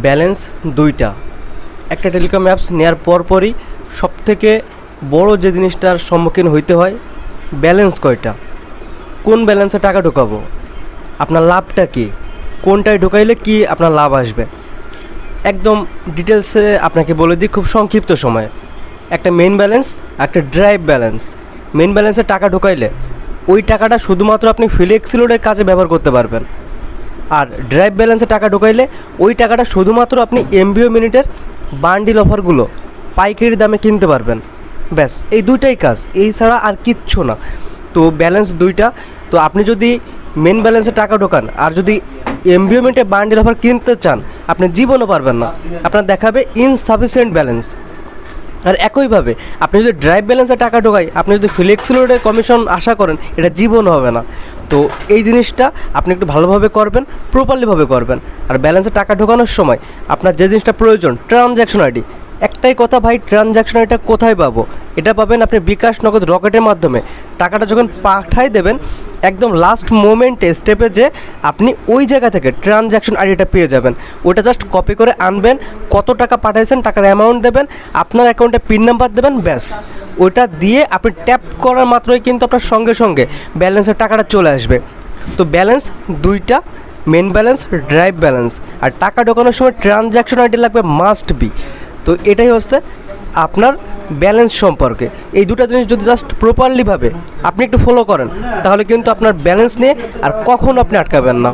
Balance দুইটা। একটা telecom apps নেওয়ার পরপরই সবথেকে বড় যে জিনিসটার সম্মুখীন হইতে হয়, ব্যালেন্স কয়টা, কোন ব্যালেন্সে টাকা ঢোকাবো, আপনার লাভটা কী, কোনটায় ঢোকাইলে কি আপনার লাভ আসবে, একদম ডিটেলসে আপনাকে বলে দিই খুব সংক্ষিপ্ত সময়ে। একটা মেইন ব্যালেন্স, একটা ড্রাইভ ব্যালেন্স। মেইন ব্যালেন্সে টাকা ঢোকাইলে ওই টাকাটা শুধুমাত্র আপনি ফ্লেক্সি লোডের কাজে ব্যবহার করতে পারবেন। আর ড্রাইভ ব্যালেন্সে টাকা ঢোকাইলে ওই টাকাটা শুধুমাত্র আপনি এমবিও মিনিটের বান্ডিল অফারগুলো পাইকারি দামে কিনতে পারবেন। ব্যাস এই দুইটাই কাজ, এই ছাড়া আর কিচ্ছু না। তো ব্যালেন্স দুইটা। তো আপনি যদি মেন ব্যালেন্সে টাকা ঢোকান আর যদি এমবিও মিনিটে বান্ডিল অফার কিনতে চান, আপনি জীবনও পারবেন না, আপনার দেখাবে ইনসাফিসিয়েন্ট ব্যালেন্স। আর একইভাবে আপনি যদি ড্রাইভ ব্যালেন্সে টাকা ঢোকাই, আপনি যদি ফ্লেক্সি লোডের কমিশন আশা করেন, এটা জীবন হবে না। তো এই জিনিসটা আপনি একটু ভালোভাবে করবেন, প্রপারলিভাবে করবেন। আর ব্যালেন্সে টাকা ঢোকানোর সময় আপনার যে জিনিসটা প্রয়োজন, ট্রানজ্যাকশন আইডি। একটাই কথা ভাই, ট্রানজ্যাকশন আইডিটা কোথায় পাবো? এটা পাবেন আপনি বিকাশ নগদ রকেটের মাধ্যমে। টাকাটা যখন পাঠাই দেবেন, একদম লাস্ট মোমেন্টে স্টেপে যে আপনি ওই জায়গা থেকে ট্রানজ্যাকশন আইডিটা পেয়ে যাবেন। ওটা জাস্ট কপি করে আনবেন, কত টাকা পাঠাইছেন টাকার অ্যামাউন্ট দেবেন, আপনার অ্যাকাউন্টে পিন নাম্বার দেবেন, ব্যাস। ওইটা দিয়ে আপনি ট্যাপ করার মাত্রই কিন্তু আপনার সঙ্গে সঙ্গে ব্যালেন্সের টাকাটা চলে আসবে। তো ব্যালেন্স দুইটা, মেন ব্যালেন্স, ড্রাইভ ব্যালেন্স। আর টাকা ঢোকানোর সময় ট্রানজ্যাকশন আইডি লাগবে, মাস্ট বি। তো এটাই হচ্ছে আপনার ব্যালেন্স সম্পর্কে। এই দুটো জিনিস যদি জাস্ট প্রপারলিভাবে আপনি একটু ফলো করেন, তাহলে কিন্তু আপনার ব্যালেন্স নিয়ে আর কখনো আপনি আটকাবেন না।